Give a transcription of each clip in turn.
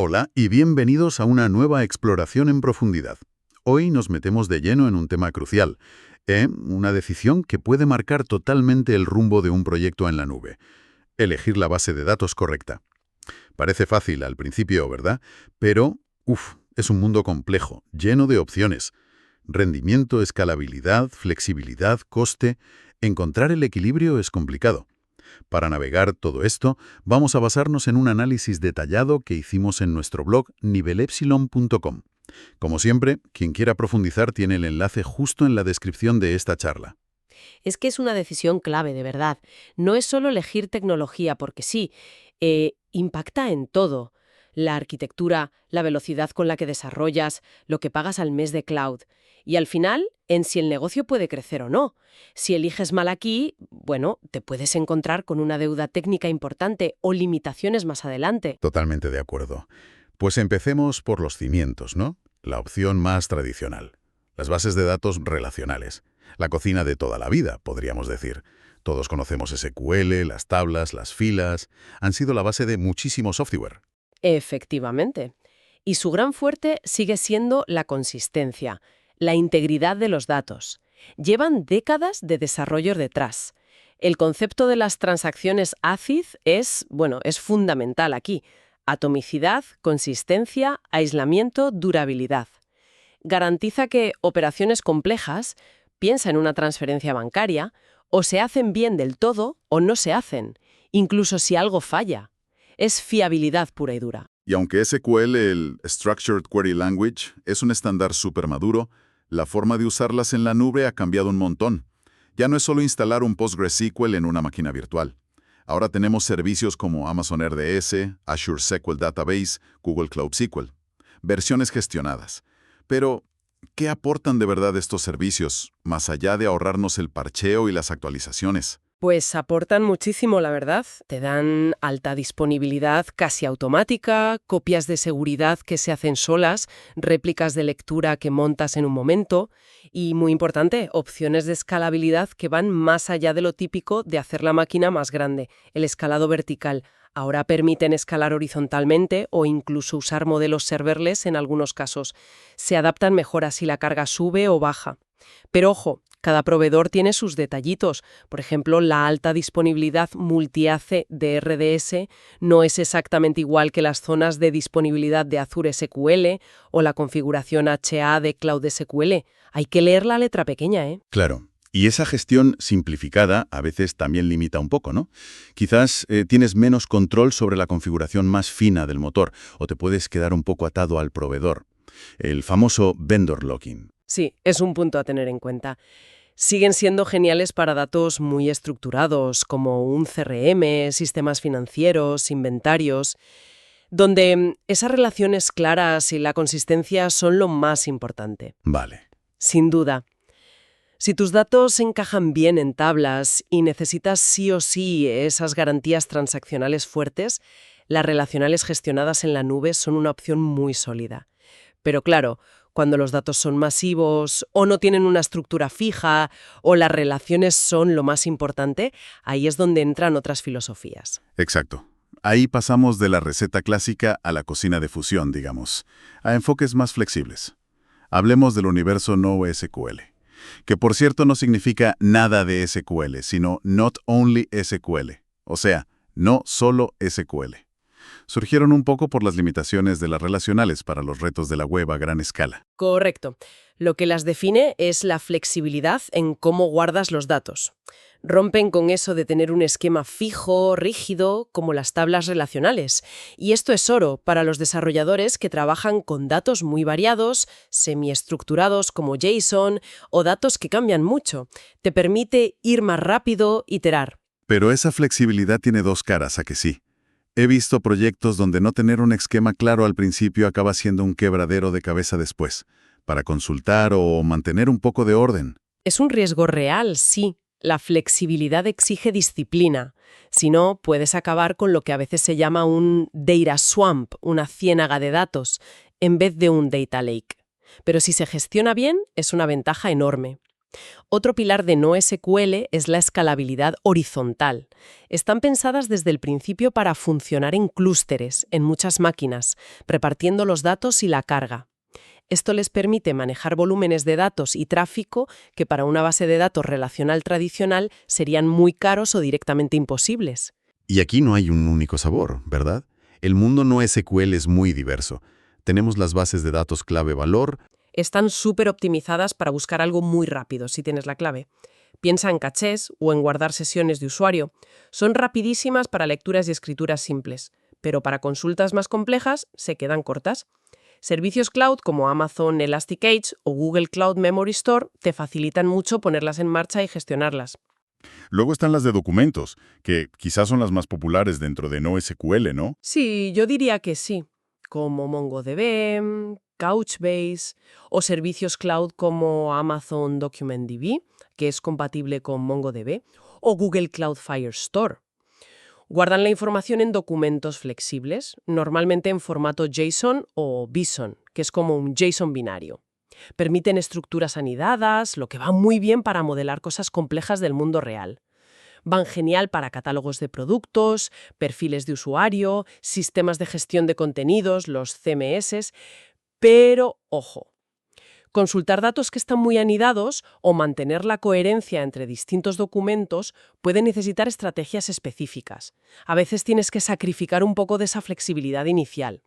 Hola y bienvenidos a una nueva exploración en profundidad. Hoy nos metemos de lleno en un tema crucial, una decisión que puede marcar totalmente el rumbo de un proyecto en la nube. Elegir la base de datos correcta. Parece fácil al principio, ¿verdad? Pero, es un mundo complejo, lleno de opciones. Rendimiento, escalabilidad, flexibilidad, coste. Encontrar el equilibrio es complicado. Para navegar todo esto, vamos a basarnos en un análisis detallado que hicimos en nuestro blog nivelepsilon.com. Como siempre, quien quiera profundizar tiene el enlace justo en la descripción de esta charla. Es que es una decisión clave, de verdad. No es solo elegir tecnología porque sí, impacta en todo. La arquitectura, la velocidad con la que desarrollas, lo que pagas al mes de cloud. Y al final, en si el negocio puede crecer o no. Si eliges mal aquí, bueno, te puedes encontrar con una deuda técnica importante o limitaciones más adelante. Totalmente de acuerdo. Pues empecemos por los cimientos, ¿no? La opción más tradicional. Las bases de datos relacionales. La cocina de toda la vida, podríamos decir. Todos conocemos SQL, las tablas, las filas. Han sido la base de muchísimo software. Efectivamente. Y su gran fuerte sigue siendo la consistencia, la integridad de los datos. Llevan décadas de desarrollo detrás. El concepto de las transacciones ACID es fundamental aquí. Atomicidad, consistencia, aislamiento, durabilidad. Garantiza que operaciones complejas, piensa en una transferencia bancaria, o se hacen bien del todo o no se hacen, incluso si algo falla. Es fiabilidad pura y dura. Y aunque SQL, el Structured Query Language, es un estándar súper maduro, la forma de usarlas en la nube ha cambiado un montón. Ya no es solo instalar un PostgreSQL en una máquina virtual. Ahora tenemos servicios como Amazon RDS, Azure SQL Database, Google Cloud SQL. Versiones gestionadas. Pero, ¿qué aportan de verdad estos servicios, más allá de ahorrarnos el parcheo y las actualizaciones? Pues aportan muchísimo, la verdad. Te dan alta disponibilidad casi automática, copias de seguridad que se hacen solas, réplicas de lectura que montas en un momento y, muy importante, opciones de escalabilidad que van más allá de lo típico de hacer la máquina más grande, el escalado vertical. Ahora permiten escalar horizontalmente o incluso usar modelos serverless en algunos casos. Se adaptan mejor a si la carga sube o baja. Pero ojo, cada proveedor tiene sus detallitos. Por ejemplo, la alta disponibilidad multi-AC de RDS no es exactamente igual que las zonas de disponibilidad de Azure SQL o la configuración HA de Cloud SQL. Hay que leer la letra pequeña, ¿eh? Claro. Y esa gestión simplificada a veces también limita un poco, ¿no? Quizás tienes menos control sobre la configuración más fina del motor o te puedes quedar un poco atado al proveedor. El famoso vendor locking. Sí, es un punto a tener en cuenta. Siguen siendo geniales para datos muy estructurados, como un CRM, sistemas financieros, inventarios, donde esas relaciones claras y la consistencia son lo más importante. Vale. Sin duda. Si tus datos encajan bien en tablas y necesitas sí o sí esas garantías transaccionales fuertes, las relacionales gestionadas en la nube son una opción muy sólida. Pero claro, cuando los datos son masivos o no tienen una estructura fija o las relaciones son lo más importante, ahí es donde entran otras filosofías. Exacto. Ahí pasamos de la receta clásica a la cocina de fusión, digamos, a enfoques más flexibles. Hablemos del universo NoSQL, que por cierto no significa nada de SQL, sino Not Only SQL, o sea, no solo SQL. Surgieron un poco por las limitaciones de las relacionales para los retos de la web a gran escala. Correcto. Lo que las define es la flexibilidad en cómo guardas los datos. Rompen con eso de tener un esquema fijo, rígido, como las tablas relacionales. Y esto es oro para los desarrolladores que trabajan con datos muy variados, semiestructurados como JSON o datos que cambian mucho. Te permite ir más rápido, iterar. Pero esa flexibilidad tiene dos caras, ¿a que sí? He visto proyectos donde no tener un esquema claro al principio acaba siendo un quebradero de cabeza después, para consultar o mantener un poco de orden. Es un riesgo real, sí. La flexibilidad exige disciplina. Si no, puedes acabar con lo que a veces se llama un data swamp, una ciénaga de datos, en vez de un data lake. Pero si se gestiona bien, es una ventaja enorme. Otro pilar de NoSQL es la escalabilidad horizontal. Están pensadas desde el principio para funcionar en clústeres, en muchas máquinas, repartiendo los datos y la carga. Esto les permite manejar volúmenes de datos y tráfico que para una base de datos relacional tradicional serían muy caros o directamente imposibles. Y aquí no hay un único sabor, ¿verdad? El mundo NoSQL es muy diverso. Tenemos las bases de datos clave-valor. Están súper optimizadas para buscar algo muy rápido, si tienes la clave. Piensa en cachés o en guardar sesiones de usuario. Son rapidísimas para lecturas y escrituras simples, pero para consultas más complejas se quedan cortas. Servicios cloud como Amazon Elasticsearch o Google Cloud Memory Store te facilitan mucho ponerlas en marcha y gestionarlas. Luego están las de documentos, que quizás son las más populares dentro de NoSQL, ¿no? Sí, yo diría que sí, como MongoDB, Couchbase o servicios cloud como Amazon DocumentDB, que es compatible con MongoDB, o Google Cloud Firestore. Guardan la información en documentos flexibles, normalmente en formato JSON o BSON, que es como un JSON binario. Permiten estructuras anidadas, lo que va muy bien para modelar cosas complejas del mundo real. Van genial para catálogos de productos, perfiles de usuario, sistemas de gestión de contenidos, los CMS, pero ojo. Consultar datos que están muy anidados o mantener la coherencia entre distintos documentos puede necesitar estrategias específicas. A veces tienes que sacrificar un poco de esa flexibilidad inicial.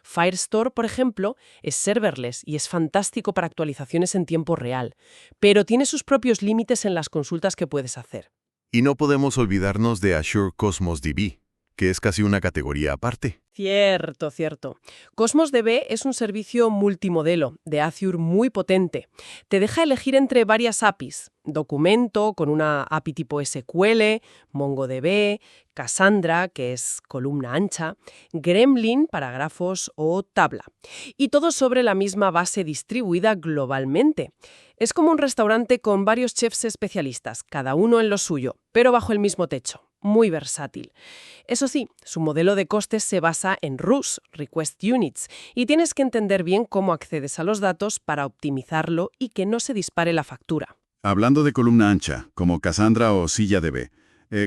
Firestore, por ejemplo, es serverless y es fantástico para actualizaciones en tiempo real, pero tiene sus propios límites en las consultas que puedes hacer. Y no podemos olvidarnos de Azure Cosmos DB, que es casi una categoría aparte. Cierto, cierto. Cosmos DB es un servicio multimodelo de Azure muy potente. Te deja elegir entre varias APIs. Documento con una API tipo SQL, MongoDB, Cassandra, que es columna ancha, Gremlin para grafos o tabla. Y todo sobre la misma base distribuida globalmente. Es como un restaurante con varios chefs especialistas, cada uno en lo suyo, pero bajo el mismo techo. Muy versátil. Eso sí, su modelo de costes se basa en RUS, Request Units, y tienes que entender bien cómo accedes a los datos para optimizarlo y que no se dispare la factura. Hablando de columna ancha, como Cassandra o SillaDB,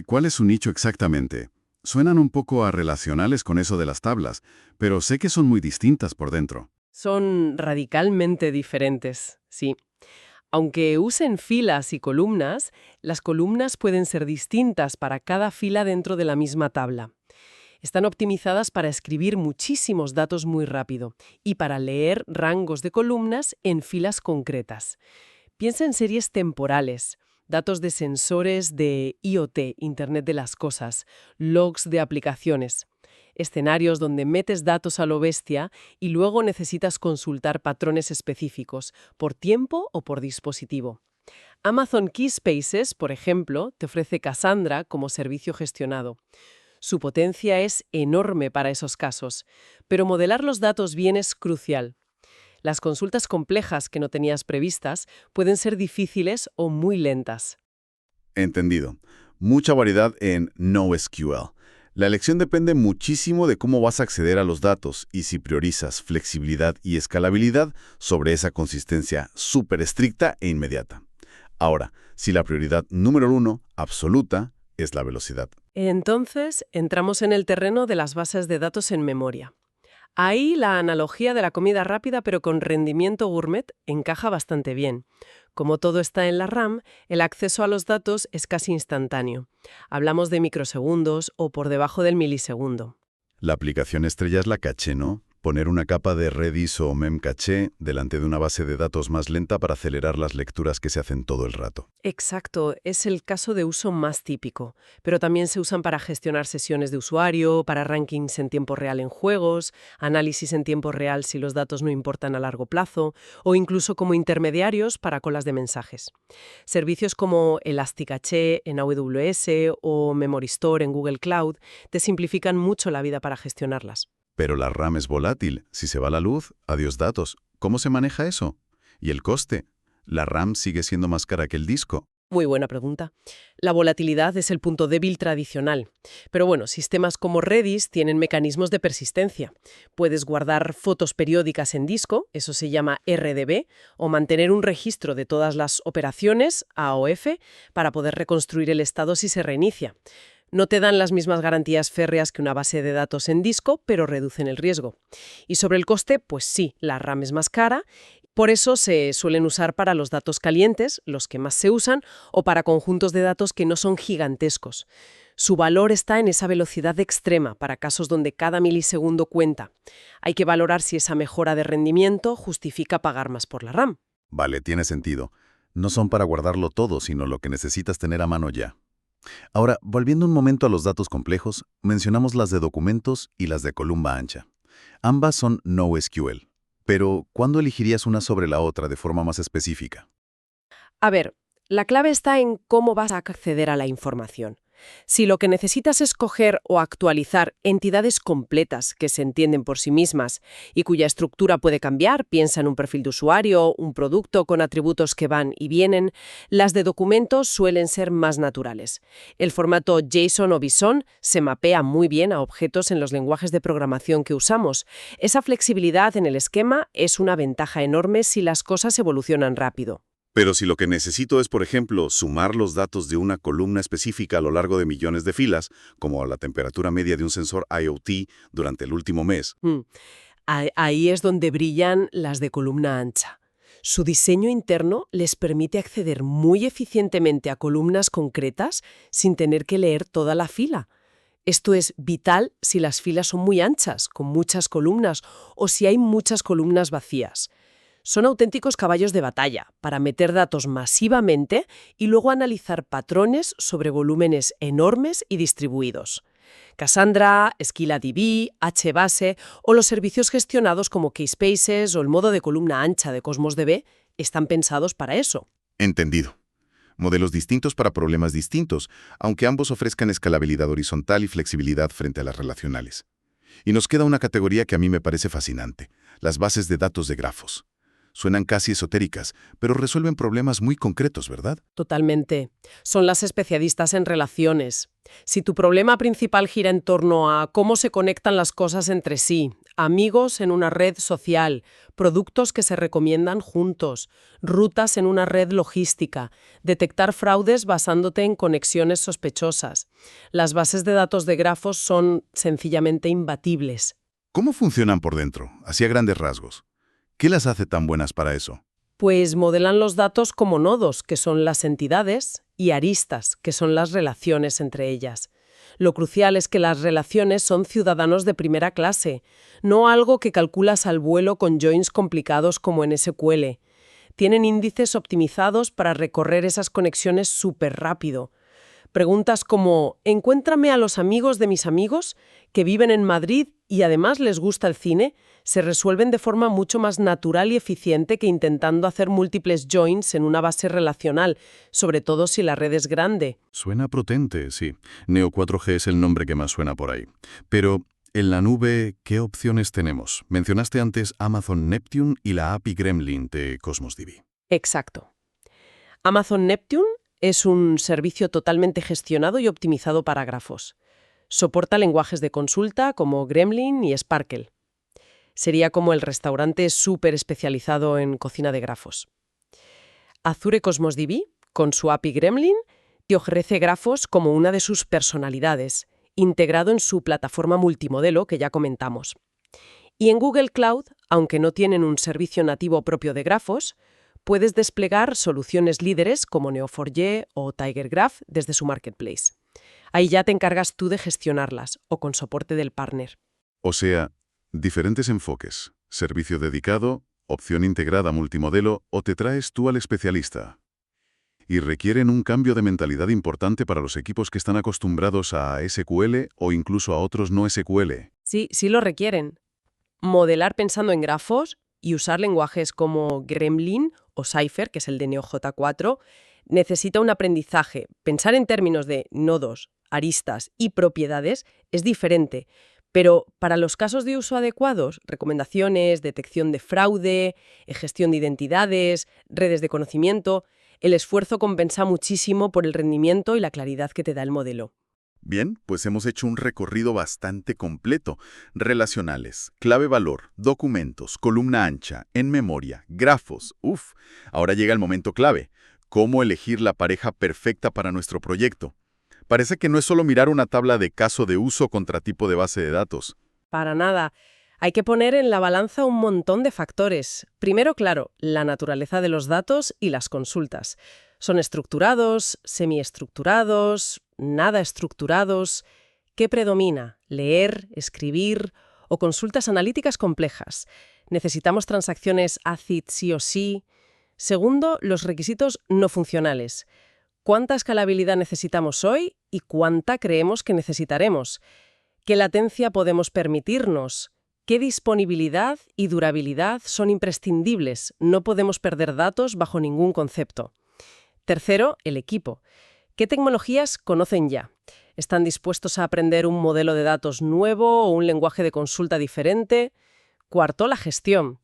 ¿cuál es su nicho exactamente? Suenan un poco a relacionales con eso de las tablas, pero sé que son muy distintas por dentro. Son radicalmente diferentes, sí. Aunque usen filas y columnas, las columnas pueden ser distintas para cada fila dentro de la misma tabla. Están optimizadas para escribir muchísimos datos muy rápido y para leer rangos de columnas en filas concretas. Piensa en series temporales, datos de sensores de IoT, Internet de las Cosas, logs de aplicaciones, escenarios donde metes datos a lo bestia y luego necesitas consultar patrones específicos, por tiempo o por dispositivo. Amazon Keyspaces, por ejemplo, te ofrece Cassandra como servicio gestionado. Su potencia es enorme para esos casos, pero modelar los datos bien es crucial. Las consultas complejas que no tenías previstas pueden ser difíciles o muy lentas. Entendido. Mucha variedad en NoSQL. La elección depende muchísimo de cómo vas a acceder a los datos y si priorizas flexibilidad y escalabilidad sobre esa consistencia súper estricta e inmediata. Ahora, si la prioridad número 1, absoluta, es la velocidad. Entonces, entramos en el terreno de las bases de datos en memoria. Ahí la analogía de la comida rápida pero con rendimiento gourmet encaja bastante bien. Como todo está en la RAM, el acceso a los datos es casi instantáneo. Hablamos de microsegundos o por debajo del milisegundo. La aplicación estrella es la caché, ¿no? Poner una capa de Redis o Memcaché delante de una base de datos más lenta para acelerar las lecturas que se hacen todo el rato. Exacto, es el caso de uso más típico, pero también se usan para gestionar sesiones de usuario, para rankings en tiempo real en juegos, análisis en tiempo real si los datos no importan a largo plazo, o incluso como intermediarios para colas de mensajes. Servicios como Elasticsearch en AWS o Memory Store en Google Cloud te simplifican mucho la vida para gestionarlas. Pero la RAM es volátil. Si se va la luz, adiós datos. ¿Cómo se maneja eso? ¿Y el coste? La RAM sigue siendo más cara que el disco. Muy buena pregunta. La volatilidad es el punto débil tradicional. Pero bueno, sistemas como Redis tienen mecanismos de persistencia. Puedes guardar fotos periódicas en disco, eso se llama RDB, o mantener un registro de todas las operaciones, AOF, para poder reconstruir el estado si se reinicia. No te dan las mismas garantías férreas que una base de datos en disco, pero reducen el riesgo. Y sobre el coste, pues sí, la RAM es más cara. Por eso se suelen usar para los datos calientes, los que más se usan, o para conjuntos de datos que no son gigantescos. Su valor está en esa velocidad extrema para casos donde cada milisegundo cuenta. Hay que valorar si esa mejora de rendimiento justifica pagar más por la RAM. Vale, tiene sentido. No son para guardarlo todo, sino lo que necesitas tener a mano ya. Ahora, volviendo un momento a los datos complejos, mencionamos las de documentos y las de columna ancha. Ambas son NoSQL. Pero, ¿cuándo elegirías una sobre la otra de forma más específica? A ver, la clave está en cómo vas a acceder a la información. Si lo que necesitas es coger o actualizar entidades completas que se entienden por sí mismas y cuya estructura puede cambiar, piensa en un perfil de usuario, un producto con atributos que van y vienen, las de documentos suelen ser más naturales. El formato JSON o BSON se mapea muy bien a objetos en los lenguajes de programación que usamos. Esa flexibilidad en el esquema es una ventaja enorme si las cosas evolucionan rápido. Pero si lo que necesito es, por ejemplo, sumar los datos de una columna específica a lo largo de millones de filas, como la temperatura media de un sensor IoT durante el último mes. Ahí es donde brillan las de columna ancha. Su diseño interno les permite acceder muy eficientemente a columnas concretas sin tener que leer toda la fila. Esto es vital si las filas son muy anchas, con muchas columnas, o si hay muchas columnas vacías. Son auténticos caballos de batalla para meter datos masivamente y luego analizar patrones sobre volúmenes enormes y distribuidos. Cassandra, SquilaDB, HBase o los servicios gestionados como Keyspaces o el modo de columna ancha de Cosmos DB están pensados para eso. Entendido. Modelos distintos para problemas distintos, aunque ambos ofrezcan escalabilidad horizontal y flexibilidad frente a las relacionales. Y nos queda una categoría que a mí me parece fascinante, las bases de datos de grafos. Suenan casi esotéricas, pero resuelven problemas muy concretos, ¿verdad? Totalmente. Son las especialistas en relaciones. Si tu problema principal gira en torno a cómo se conectan las cosas entre sí, amigos en una red social, productos que se recomiendan juntos, rutas en una red logística, detectar fraudes basándote en conexiones sospechosas, las bases de datos de grafos son sencillamente imbatibles. ¿Cómo funcionan por dentro, así a grandes rasgos? ¿Qué las hace tan buenas para eso? Pues modelan los datos como nodos, que son las entidades, y aristas, que son las relaciones entre ellas. Lo crucial es que las relaciones son ciudadanos de primera clase, no algo que calculas al vuelo con joins complicados como en SQL. Tienen índices optimizados para recorrer esas conexiones súper rápido. Preguntas como, encuéntrame a los amigos de mis amigos que viven en Madrid y además les gusta el cine, se resuelven de forma mucho más natural y eficiente que intentando hacer múltiples joins en una base relacional, sobre todo si la red es grande. Suena potente, sí. Neo 4G es el nombre que más suena por ahí. Pero, en la nube, ¿qué opciones tenemos? Mencionaste antes Amazon Neptune y la API Gremlin de Cosmos DB. Exacto. Amazon Neptune es un servicio totalmente gestionado y optimizado para grafos. Soporta lenguajes de consulta como Gremlin y Sparkle. Sería como el restaurante súper especializado en cocina de grafos. Azure Cosmos DB, con su API Gremlin, te ofrece grafos como una de sus personalidades, integrado en su plataforma multimodelo que ya comentamos. Y en Google Cloud, aunque no tienen un servicio nativo propio de grafos, puedes desplegar soluciones líderes como Neo4j o TigerGraph desde su marketplace. Ahí ya te encargas tú de gestionarlas o con soporte del partner. O sea, diferentes enfoques, servicio dedicado, opción integrada multimodelo o te traes tú al especialista. Y requieren un cambio de mentalidad importante para los equipos que están acostumbrados a SQL o incluso a otros no SQL. Sí, sí lo requieren. Modelar pensando en grafos y usar lenguajes como Gremlin o Cypher, que es el de Neo-J4, necesita un aprendizaje. Pensar en términos de nodos, aristas y propiedades es diferente, pero para los casos de uso adecuados, recomendaciones, detección de fraude, gestión de identidades, redes de conocimiento, El esfuerzo compensa muchísimo por el rendimiento y la claridad que te da el modelo. Bien, pues hemos hecho un recorrido bastante completo. Relacionales, clave-valor, documentos, columna ancha, en memoria, grafos. Uf, ahora llega el momento clave. ¿Cómo elegir la pareja perfecta para nuestro proyecto? Parece que no es solo mirar una tabla de caso de uso contra tipo de base de datos. Para nada. Hay que poner en la balanza un montón de factores. Primero, claro, la naturaleza de los datos y las consultas. ¿Son estructurados, semiestructurados, nada estructurados? ¿Qué predomina? ¿Leer, escribir o consultas analíticas complejas? ¿Necesitamos transacciones ACID sí o sí? Segundo, los requisitos no funcionales. ¿Cuánta escalabilidad necesitamos hoy y cuánta creemos que necesitaremos? ¿Qué latencia podemos permitirnos? ¿Qué disponibilidad y durabilidad son imprescindibles? No podemos perder datos bajo ningún concepto. Tercero, el equipo. ¿Qué tecnologías conocen ya? ¿Están dispuestos a aprender un modelo de datos nuevo o un lenguaje de consulta diferente? Cuarto, la gestión.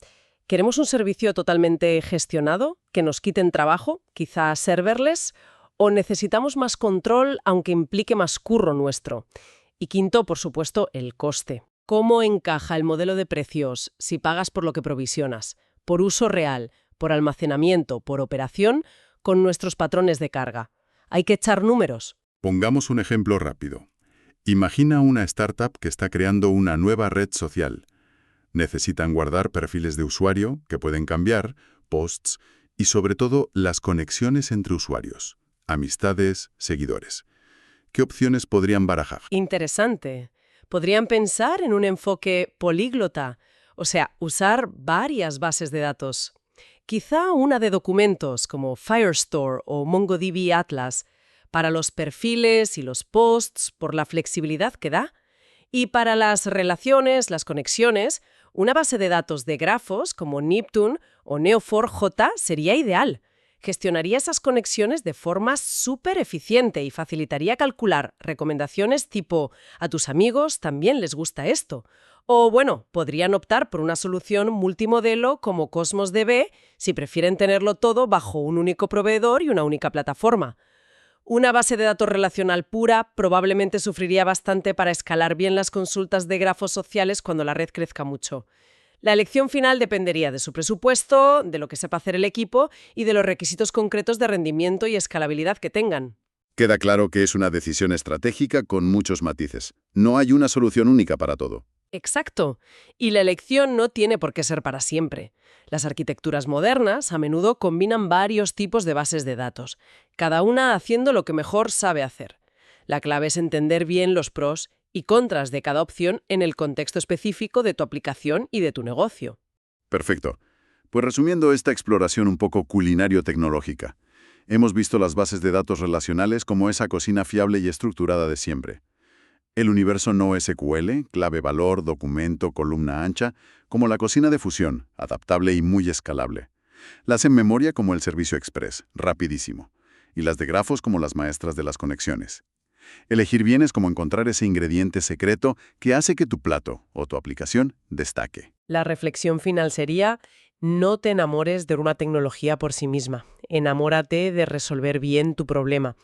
¿Queremos un servicio totalmente gestionado, que nos quiten trabajo, quizá serverless? ¿O necesitamos más control, aunque implique más curro nuestro? Y quinto, por supuesto, el coste. ¿Cómo encaja el modelo de precios si pagas por lo que provisionas, por uso real, por almacenamiento, por operación, con nuestros patrones de carga? Hay que echar números. Pongamos un ejemplo rápido. Imagina una startup que está creando una nueva red social. Necesitan guardar perfiles de usuario, que pueden cambiar, posts y sobre todo las conexiones entre usuarios, amistades, seguidores. ¿Qué opciones podrían barajar? Interesante. Podrían pensar en un enfoque políglota, o sea, usar varias bases de datos. Quizá una de documentos como Firestore o MongoDB Atlas para los perfiles y los posts por la flexibilidad que da, y para las relaciones, las conexiones, una base de datos de grafos como Neptune o Neo4j sería ideal. Gestionaría esas conexiones de forma súper eficiente y facilitaría calcular recomendaciones tipo «a tus amigos también les gusta esto». O, bueno, podrían optar por una solución multimodelo como Cosmos DB si prefieren tenerlo todo bajo un único proveedor y una única plataforma. Una base de datos relacional pura probablemente sufriría bastante para escalar bien las consultas de grafos sociales cuando la red crezca mucho. La elección final dependería de su presupuesto, de lo que sepa hacer el equipo y de los requisitos concretos de rendimiento y escalabilidad que tengan. Queda claro que es una decisión estratégica con muchos matices. No hay una solución única para todo. Exacto. Y la elección no tiene por qué ser para siempre. Las arquitecturas modernas a menudo combinan varios tipos de bases de datos, cada una haciendo lo que mejor sabe hacer. La clave es entender bien los pros y contras de cada opción en el contexto específico de tu aplicación y de tu negocio. Perfecto. Pues resumiendo esta exploración un poco culinario-tecnológica, hemos visto las bases de datos relacionales como esa cocina fiable y estructurada de siempre. El universo no SQL, clave-valor, documento, columna ancha, como la cocina de fusión, adaptable y muy escalable. Las en memoria como el servicio express, rapidísimo. Y las de grafos como las maestras de las conexiones. Elegir bien es como encontrar ese ingrediente secreto que hace que tu plato o tu aplicación destaque. La reflexión final sería: no te enamores de una tecnología por sí misma. Enamórate de resolver bien tu problema.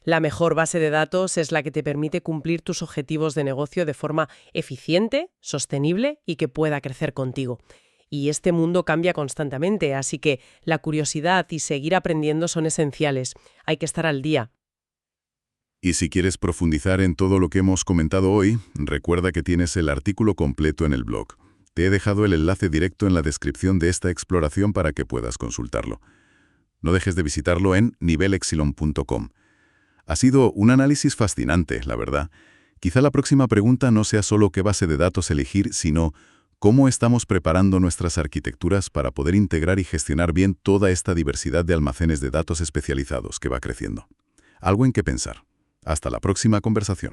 La mejor base de datos es la que te permite cumplir tus objetivos de negocio de forma eficiente, sostenible y que pueda crecer contigo. Y este mundo cambia constantemente, así que la curiosidad y seguir aprendiendo son esenciales. Hay que estar al día. Y si quieres profundizar en todo lo que hemos comentado hoy, recuerda que tienes el artículo completo en el blog. Te he dejado el enlace directo en la descripción de esta exploración para que puedas consultarlo. No dejes de visitarlo en nivelexilon.com. Ha sido un análisis fascinante, la verdad. Quizá la próxima pregunta no sea solo qué base de datos elegir, sino cómo estamos preparando nuestras arquitecturas para poder integrar y gestionar bien toda esta diversidad de almacenes de datos especializados que va creciendo. Algo en qué pensar. Hasta la próxima conversación.